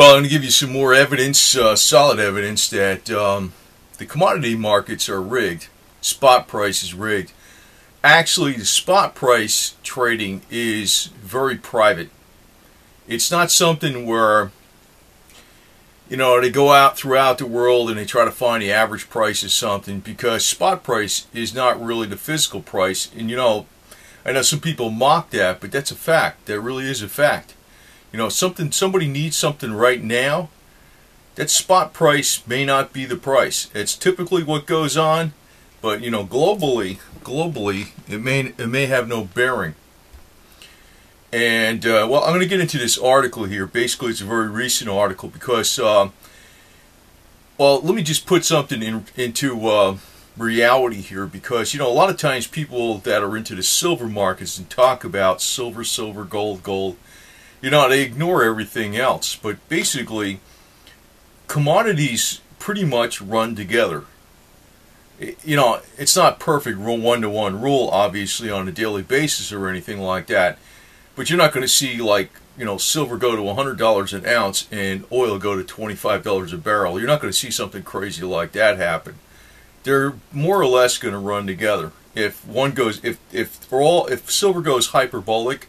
Well, I'm going to give you some more evidence, solid evidence, that the commodity markets are rigged. Spot price is rigged. Actually, the spot price trading is very private. It's not something where, you know, they go out throughout the world and they try to find the average price of something, because spot price is not really the physical price. And, you know, I know some people mock that, but that's a fact. That really is a fact. You know, somebody needs something right now, that spot price may not be the price. It's typically what goes on, but, you know, globally, it may have no bearing. And well, I'm going to get into this article here. Basically, it's a very recent article because, well, let me just put something into reality here, because, you know, a lot of times people that are into the silver markets and talk about silver, gold, you know, they ignore everything else. But basically, commodities pretty much run together. You know, it's not perfect one-to-one rule, obviously, on a daily basis or anything like that. But you're not going to see, like, you know, silver go to $100 an ounce and oil go to $25 a barrel. You're not going to see something crazy like that happen. They're more or less going to run together. If one goes, if silver goes hyperbolic,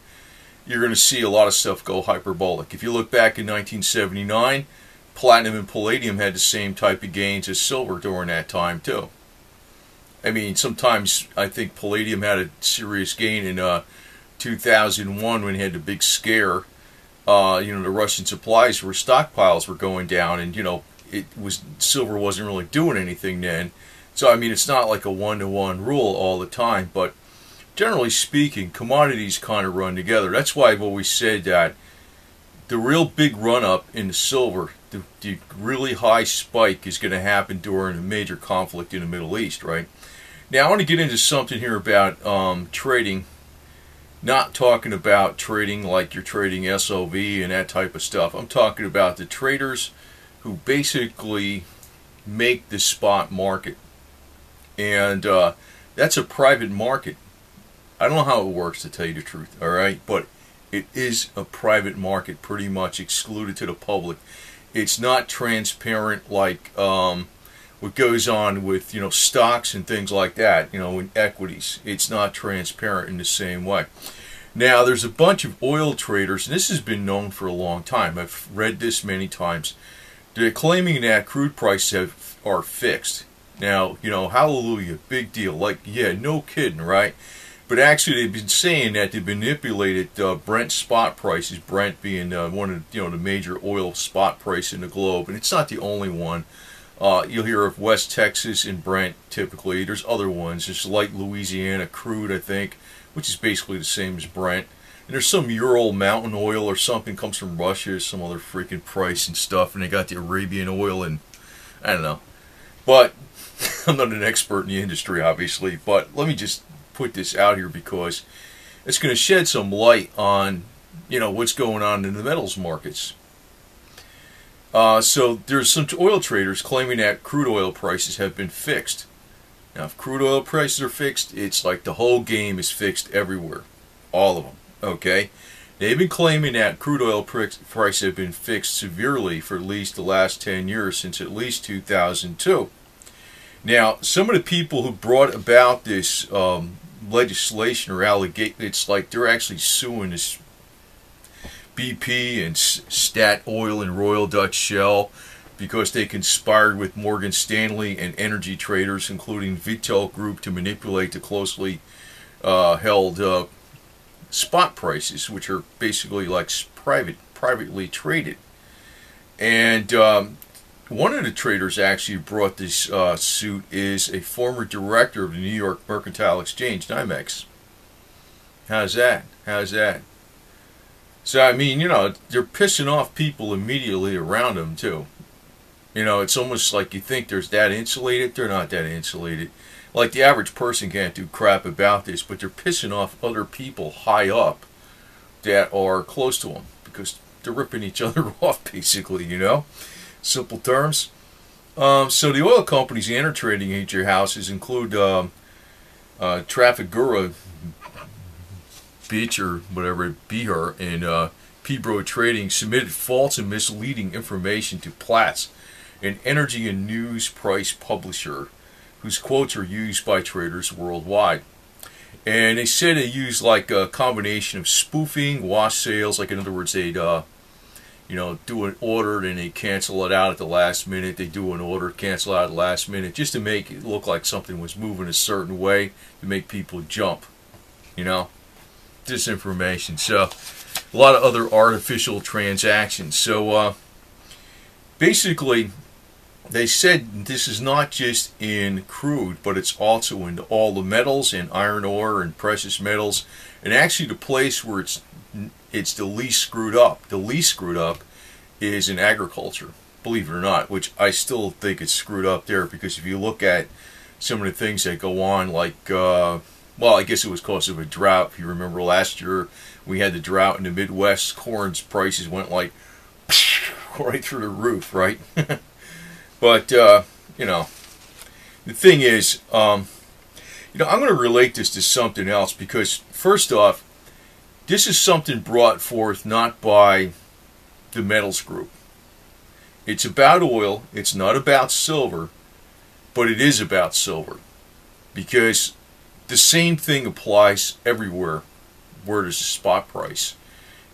you're going to see a lot of stuff go hyperbolic. If you look back in 1979, platinum and palladium had the same type of gains as silver during that time too. I mean, sometimes I think palladium had a serious gain in 2001 when he had the big scare. You know, the Russian supplies were, stockpiles were going down, and, you know, silver wasn't really doing anything then. So I mean, it's not like a one-to-one rule all the time, but generally speaking, commodities kind of run together. That's why I've always said that the real big run-up in the silver, the really high spike, is going to happen during a major conflict in the Middle East, right? Now, I want to get into something here about trading. Not talking about trading like you're trading SOV and that type of stuff. I'm talking about the traders who basically make the spot market. And that's a private market. I don't know how it works, to tell you the truth, all right? But it is a private market, pretty much excluded to the public. It's not transparent like what goes on with, you know, stocks and things like that, you know, in equities. It's not transparent in the same way. Now, there's a bunch of oil traders, and this has been known for a long time. I've read this many times. They're claiming that crude prices are fixed. Now, you know, hallelujah, big deal. Like, yeah, no kidding, right? But actually, they've been saying that they've manipulated Brent spot prices, Brent being one of, you know, the major oil spot price in the globe, and it's not the only one. You'll hear of West Texas and Brent typically. There's other ones. There's like Louisiana crude, I think, which is basically the same as Brent. And there's some Ural mountain oil or something comes from Russia, some other freaking price and stuff, and they got the Arabian oil, and I don't know. But I'm not an expert in the industry, obviously, but let me just put this out here because it's going to shed some light on, you know, what's going on in the metals markets. So there's some oil traders claiming that crude oil prices have been fixed. Now, if crude oil prices are fixed, it's like the whole game is fixed everywhere. All of them, okay? They've been claiming that crude oil prices have been fixed severely for at least the last 10 years, since at least 2002. Now, some of the people who brought about this legislation or allegation, it's like they're actually suing this BP and Statoil and Royal Dutch Shell because they conspired with Morgan Stanley and energy traders, including Vitol Group, to manipulate the closely held spot prices, which are basically like privately traded. And one of the traders actually brought this suit is a former director of the New York Mercantile Exchange, NYMEX. How's that? How's that? So, I mean, you know, they're pissing off people immediately around them, too. You know, it's almost like you think they're that insulated. They're not that insulated. Like, the average person can't do crap about this, but they're pissing off other people high up that are close to them because they're ripping each other off, basically, you know? Simple terms. So the oil companies and energy trading at your houses include Trafigura Beach or whatever, Bihar, and Pebro Trading submitted false and misleading information to Platts, an energy and news price publisher whose quotes are used by traders worldwide. And they said they used like a combination of spoofing, wash sales, like in other words they'd do an order and they cancel it out at the last minute. They do an order, cancel out at the last minute, just to make it look like something was moving a certain way to make people jump. Disinformation. So a lot of other artificial transactions. So basically, they said this is not just in crude, but it's also in all the metals and iron ore and precious metals, and actually the place where it's the least screwed up. The least screwed up is in agriculture, believe it or not, which I still think it's screwed up there, because if you look at some of the things that go on, like, well, I guess it was because of a drought. If you remember last year, we had the drought in the Midwest. Corn's prices went like right through the roof, right? But, the thing is, I'm going to relate this to something else, because first off, this is something brought forth not by the metals group. It's about oil. It's not about silver, but it is about silver, because the same thing applies everywhere where there's a spot price.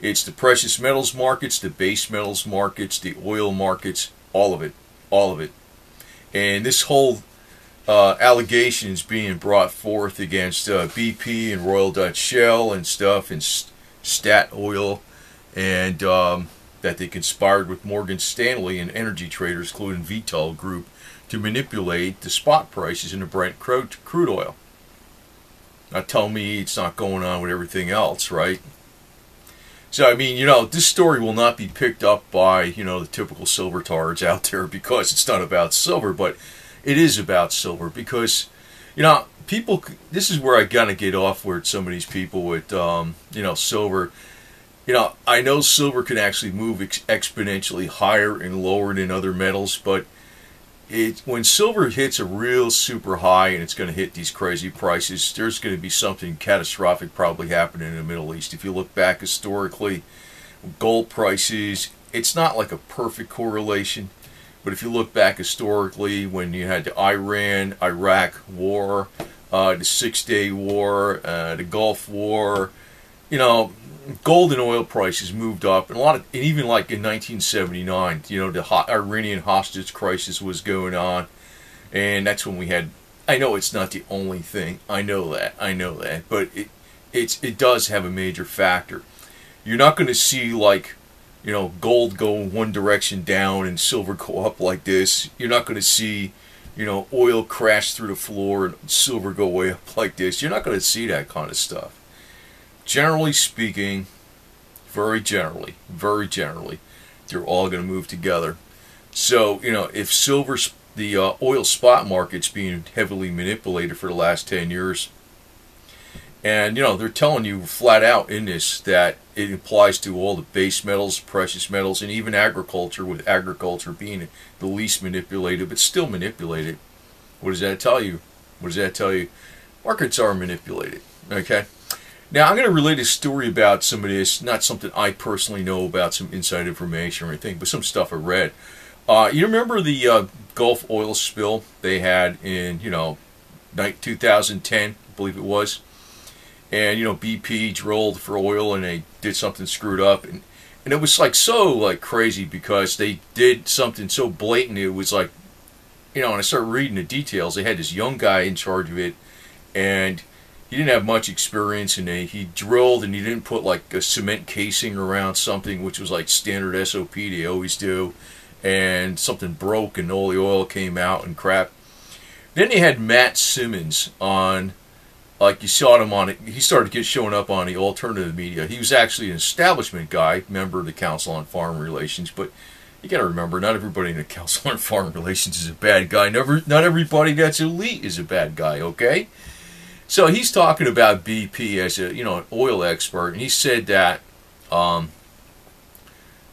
It's the precious metals markets, the base metals markets, the oil markets, all of it. All of it. And this whole allegation is being brought forth against BP and Royal Dutch Shell and stuff, and Statoil, and that they conspired with Morgan Stanley and energy traders, including Vitol Group, to manipulate the spot prices in the Brent crude oil. Now tell me it's not going on with everything else, right? So, I mean, this story will not be picked up by, the typical silver tards out there, because it's not about silver, but it is about silver, because, people, this is where I gotta get off with some of these people with, silver. I know silver can actually move exponentially higher and lower than other metals, but when silver hits a real super high and it's going to hit these crazy prices, there's going to be something catastrophic probably happening in the Middle East. If you look back historically, gold prices, it's not like a perfect correlation, but if you look back historically, when you had the Iran-Iraq war, the Six-Day War, the Gulf War, gold and oil prices moved up, and even like in 1979, the Iranian hostage crisis was going on, and that's when we had. I know it's not the only thing. I know that, but it does have a major factor. You're not going to see like, gold go one direction down and silver go up like this. You're not going to see, oil crash through the floor and silver go way up like this. You're not going to see that kind of stuff. Generally speaking, very generally, they're all going to move together. So, if the oil spot market's being heavily manipulated for the last 10 years, and, they're telling you flat out in this that it applies to all the base metals, precious metals, and even agriculture, with agriculture being the least manipulated, but still manipulated. What does that tell you? Markets are manipulated, okay? Now, I'm going to relate a story about some of this, not something I personally know about, some inside information or anything, but some stuff I read. You remember the Gulf oil spill they had in, 2010, I believe it was? And, BP drilled for oil and they did something screwed up. And it was so crazy, because they did something so blatant. It was like, and I started reading the details. They had this young guy in charge of it, and he didn't have much experience, and he drilled, and he didn't put like a cement casing around something, which was like standard SOP they always do, and something broke and all the oil came out and crap. Then they had Matt Simmons on, like you saw him on it. He started showing up on the alternative media. He was actually an establishment guy, member of the Council on Foreign Relations, but you got to remember, not everybody in the Council on Foreign Relations is a bad guy. Not everybody that's elite is a bad guy, okay? So he's talking about BP as a an oil expert, and he said that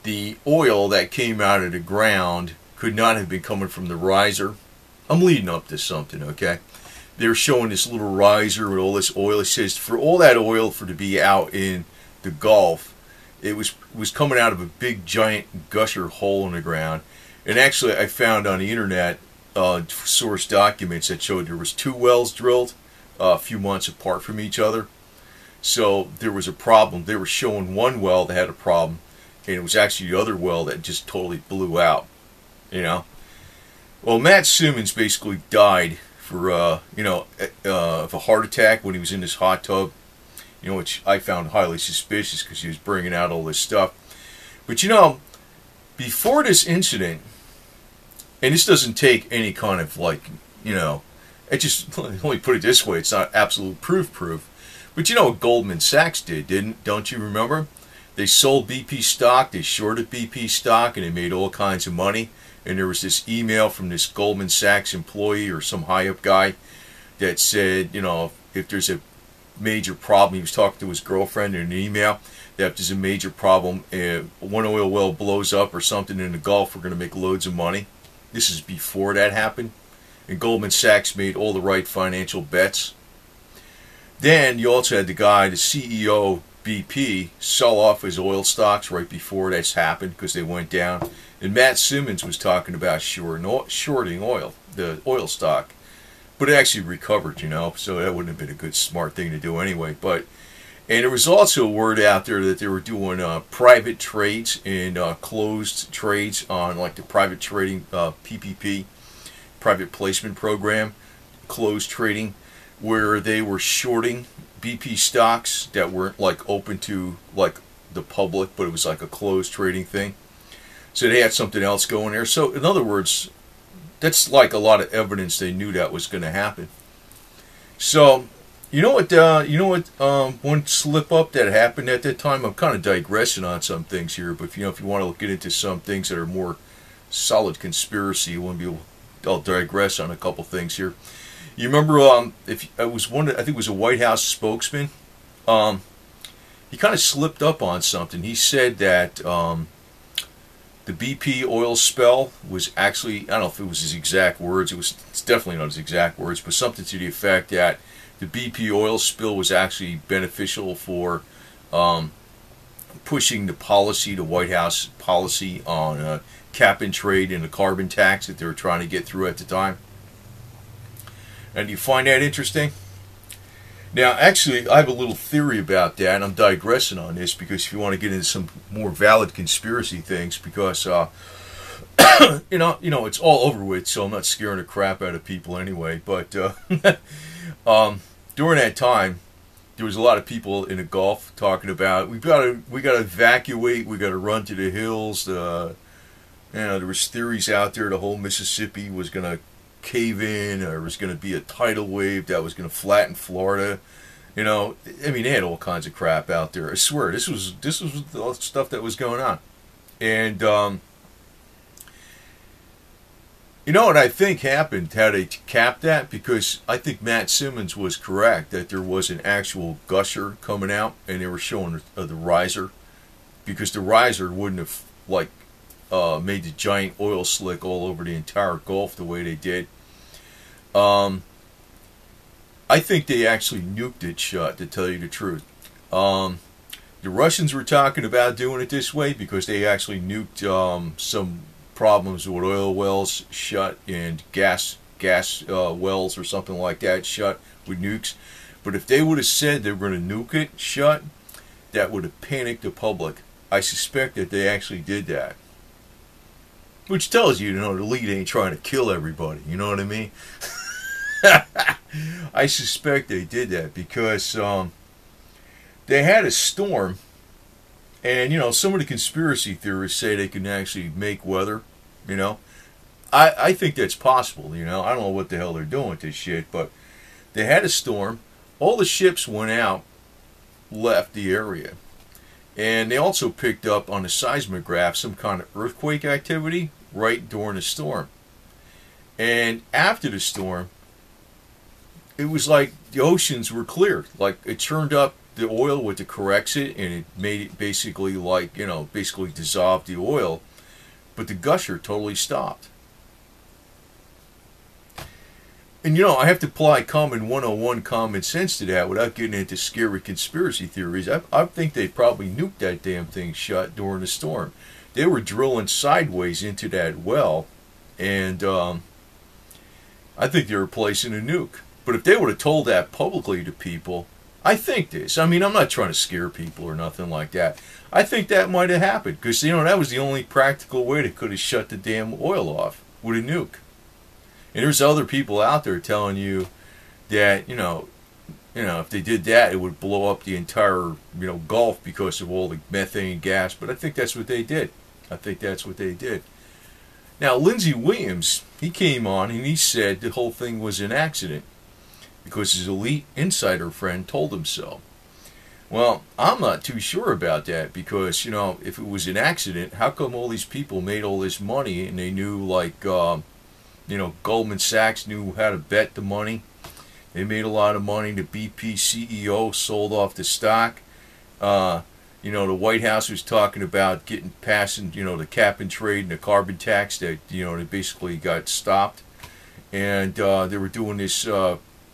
the oil that came out of the ground could not have been coming from the riser. I'm leading up to something, okay? They're showing this little riser with all this oil. It says for all that oil to be out in the Gulf, it was coming out of a big giant gusher hole in the ground. And actually, I found on the internet source documents that showed there was 2 wells drilled a few months apart from each other. So there was a problem. They were showing one well that had a problem, and it was actually the other well that just totally blew out. You know. Well, Matt Simmons basically died for of a heart attack when he was in this hot tub. You know, which I found highly suspicious because he was bringing out all this stuff. But you know, before this incident, and this doesn't take any kind of it just, let me put it this way, it's not absolute proof. But you know what Goldman Sachs did, don't you remember? They sold BP stock, they shorted BP stock, and they made all kinds of money. And there was this email from this Goldman Sachs employee or some high-up guy that said, you know, if there's a major problem, he was talking to his girlfriend in an email, that if there's a major problem, one oil well blows up or something in the Gulf, we're going to make loads of money. This is before that happened. And Goldman Sachs made all the right financial bets. Then you also had the guy, the CEO of BP, sell off his oil stocks right before that's happened because they went down. And Matt Simmons was talking about shorting oil, the oil stock. But it actually recovered, you know, so that wouldn't have been a good, smart thing to do anyway. And there was also word out there that they were doing private trades and closed trades on like the private trading PPP, private placement program, closed trading, where they were shorting BP stocks that weren't like open to like the public, but it was like a closed trading thing. So they had something else going there. So in other words, that's like a lot of evidence they knew that was going to happen. So, you know what? One slip up that happened at that time. I'm kind of digressing on some things here, but if you want to get into some things that are more solid conspiracy, I'll digress on a couple things here. You remember? If I was I think it was a White House spokesman. He kind of slipped up on something. He said that the BP oil spill was actually, I don't know if it was his exact words, it's definitely not his exact words, but something to the effect that the BP oil spill was actually beneficial for pushing the policy, the White House policy on cap and trade and the carbon tax that they were trying to get through at the time. And do you find that interesting? Now, actually, I have a little theory about that, and I'm digressing on this because if you want to get into some more valid conspiracy things, because you know, it's all over with, so I'm not scaring the crap out of people anyway. But during that time, there was a lot of people in the Gulf talking about we got to evacuate, we got to run to the hills. There was theories out there the whole Mississippi was going to cave in, or there was going to be a tidal wave that was going to flatten Florida. You know, I mean, they had all kinds of crap out there. I swear, this was the stuff that was going on. And you know what I think happened, how they capped that? Because I think Matt Simmons was correct that there was an actual gusher coming out, and they were showing the riser, because the riser wouldn't have like made the giant oil slick all over the entire Gulf the way they did. I think they actually nuked it shut, to tell you the truth. The Russians were talking about doing it this way because they actually nuked some problems with oil wells shut and gas wells or something like that shut with nukes. But if they would have said they were going to nuke it shut, that would have panicked the public. I suspect that they actually did that. Which tells you, the lead ain't trying to kill everybody. You know what I mean? I suspect they did that because they had a storm, and some of the conspiracy theorists say they can actually make weather. I think that's possible. I don't know what the hell they're doing with this shit, but they had a storm. All the ships went out, left the area. And they also picked up on the seismograph some kind of earthquake activity right during the storm. And after the storm, it was like the oceans were cleared. Like it churned up the oil with the Corexit, and it made it basically like, basically dissolved the oil. But the gusher totally stopped. And I have to apply common 101 common sense to that without getting into scary conspiracy theories. I think they probably nuked that damn thing shut during the storm. They were drilling sideways into that well, and I think they were placing a nuke. But if they would have told that publicly to people, I think this. I mean, I'm not trying to scare people or nothing like that. I think that might have happened because, that was the only practical way they could have shut the damn oil off, with a nuke. And there's other people out there telling you that, if they did that, it would blow up the entire, Gulf because of all the methane gas. But I think that's what they did. I think that's what they did. Now, Lindsey Williams, he came on and he said the whole thing was an accident because his elite insider friend told him so. Well, I'm not too sure about that because, if it was an accident, how come all these people made all this money and they knew, like, Goldman Sachs knew how to bet the money. They made a lot of money. The BP CEO sold off the stock. The White House was talking about passing, the cap and trade and the carbon tax that, they basically got stopped. And they were doing this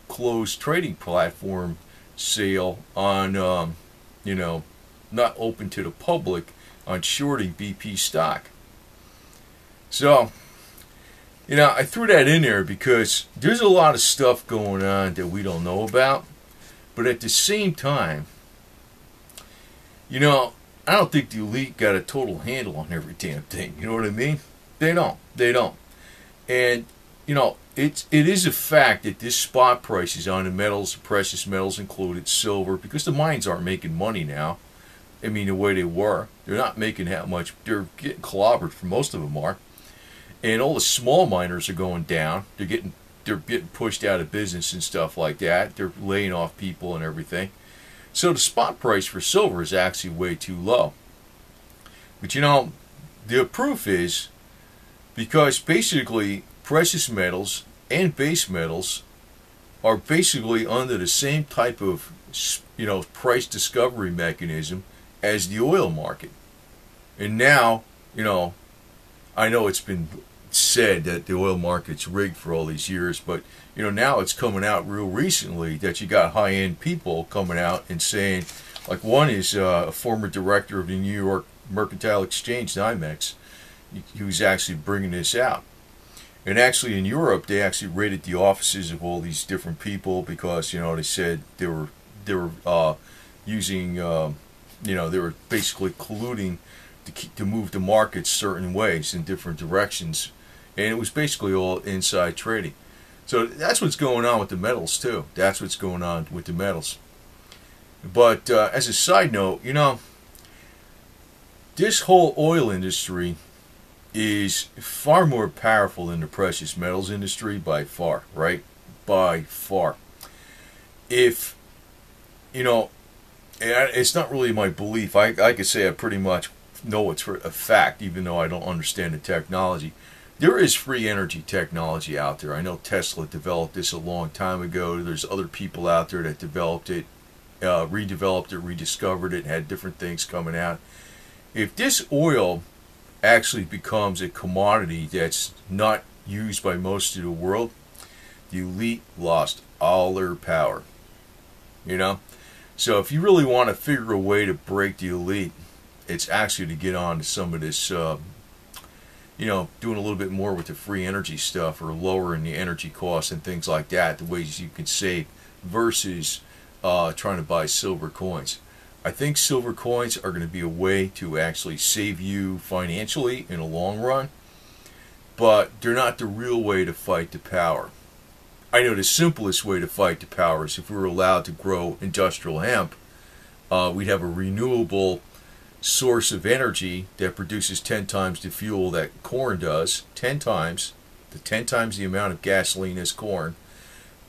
closed trading platform sale on, not open to the public on shorting BP stock. So, I threw that in there because there's a lot of stuff going on that we don't know about. But at the same time, I don't think the elite got a total handle on every damn thing. You know what I mean? They don't. They don't. And, it is a fact that this spot prices on the metals, precious metals included, silver, because the mines aren't making money now. I mean, the way they were. They're not making that much. They're getting clobbered, for most of them are. And all the small miners are going down. They're getting pushed out of business and stuff like that. They're laying off people and everything. So the spot price for silver is actually way too low. But the proof is because basically precious metals and base metals are basically under the same type of price discovery mechanism as the oil market. And now, I know it's been said that the oil market's rigged for all these years, but now it's coming out real recently that you got high-end people coming out and saying, like one is a former director of the New York Mercantile Exchange, NYMEX, who's actually bringing this out. And actually in Europe, they actually raided the offices of all these different people because they said they were using they were basically colluding to move the markets certain ways in different directions, and it was basically all inside trading. So that's what's going on with the metals too. That's what's going on with the metals. But as a side note, this whole oil industry is far more powerful than the precious metals industry by far, right? By far. If it's not really my belief. I could say I pretty much know it's for a fact, even though I don't understand the technology. There is free energy technology out there. I know Tesla developed this a long time ago. There's other people out there that developed it, redeveloped it, rediscovered it, had different things coming out. If this oil actually becomes a commodity that's not used by most of the world, the elite lost all their power. So if you really want to figure a way to break the elite, it's actually to get on to some of this, doing a little bit more with the free energy stuff or lowering the energy costs and things like that, the ways you can save versus trying to buy silver coins. I think silver coins are going to be a way to actually save you financially in the long run, but they're not the real way to fight the power. I know the simplest way to fight the power is if we were allowed to grow industrial hemp, we'd have a renewable source of energy that produces 10 times the fuel that corn does, 10 times the amount of gasoline as corn,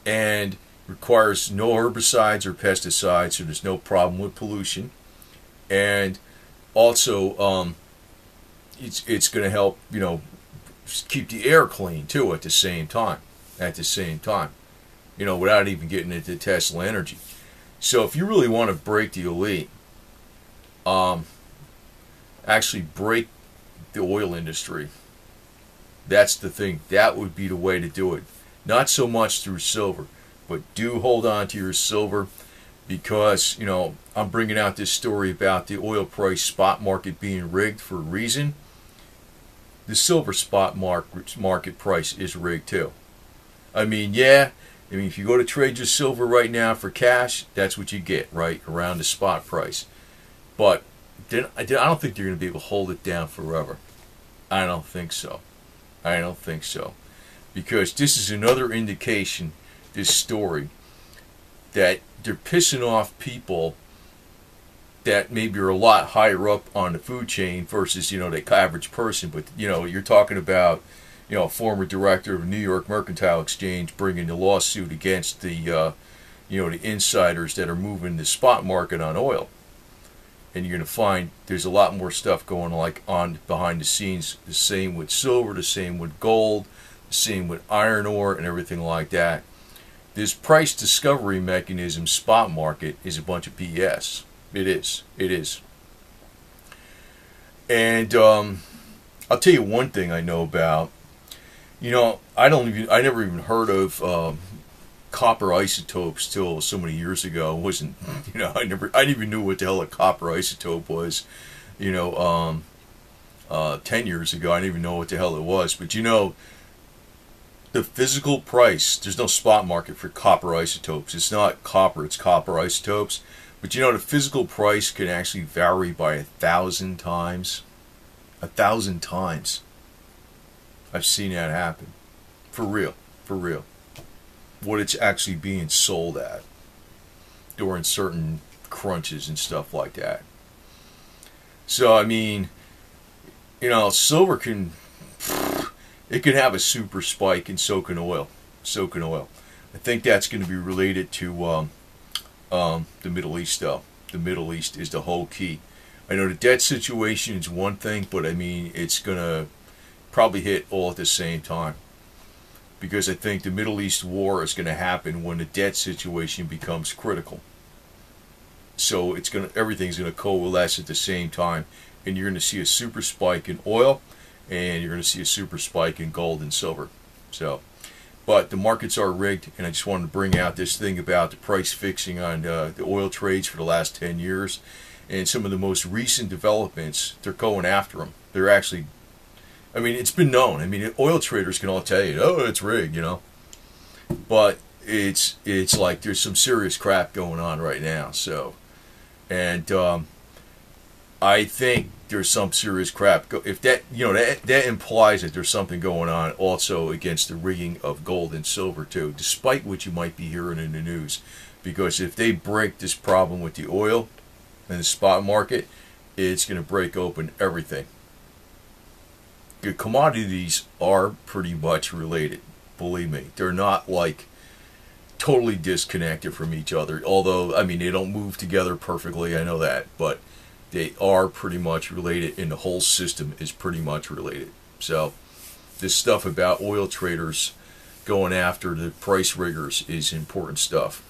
and requires no herbicides or pesticides, so there's no problem with pollution. And also, it's going to help, keep the air clean too at the same time. Without even getting into Tesla energy. So if you really want to break the elite, actually break the oil industry. That's the thing. That would be the way to do it. Not so much through silver, but do hold on to your silver, because, you know, I'm bringing out this story about the oil price spot market being rigged for a reason. The silver spot market price is rigged too. I mean, yeah, I mean, if you go to trade your silver right now for cash, that's what you get, right, around the spot price. But then I don't think they're going to be able to hold it down forever. I don't think so. I don't think so. Because this is another indication, this story, that they're pissing off people that maybe are a lot higher up on the food chain versus, you know, the average person. But, you know, you're talking about, you know, a former director of New York Mercantile Exchange bringing the lawsuit against the, you know, the insiders that are moving the spot market on oil. And you're going to find there's a lot more stuff going on behind the scenes. The same with silver, the same with gold, the same with iron ore and everything like that. This price discovery mechanism spot market is a bunch of BS. It is. It is. And I'll tell you one thing I know about. You know, I never even heard of copper isotopes till so many years ago. It wasn't, you know, I didn't even know what the hell a copper isotope was. You know, 10 years ago, I didn't even know what the hell it was. But you know, the physical price, there's no spot market for copper isotopes. It's not copper, it's copper isotopes. But you know, the physical price can actually vary by 1,000 times. 1,000 times. I've seen that happen. For real. For real. What it's actually being sold at during certain crunches and stuff like that. So, I mean, you know, silver can... It can have a super spike and soak in oil. Soak in oil. I think that's going to be related to the Middle East, though. The Middle East is the whole key. I know the debt situation is one thing, but I mean, it's going to probably hit all at the same time. Because I think the Middle East war is going to happen when the debt situation becomes critical. So it's going to, everything's going to coalesce at the same time. And you're going to see a super spike in oil, and you're going to see a super spike in gold and silver. So, but the markets are rigged, and I just wanted to bring out this thing about the price fixing on the oil trades for the last 10 years. And some of the most recent developments, they're going after them. They're actually, I mean, it's been known. I mean, oil traders can all tell you, oh, it's rigged, you know. But it's like there's some serious crap going on right now. So, and I think there's some serious crap. If that, you know, that implies that there's something going on also against the rigging of gold and silver too, despite what you might be hearing in the news. Because if they break this problem with the oil and the spot market, it's going to break open everything. The commodities are pretty much related. Believe me, they're not like totally disconnected from each other. Although, I mean, they don't move together perfectly. I know that, but they are pretty much related, and the whole system is pretty much related. So this stuff about oil traders going after the price riggers is important stuff.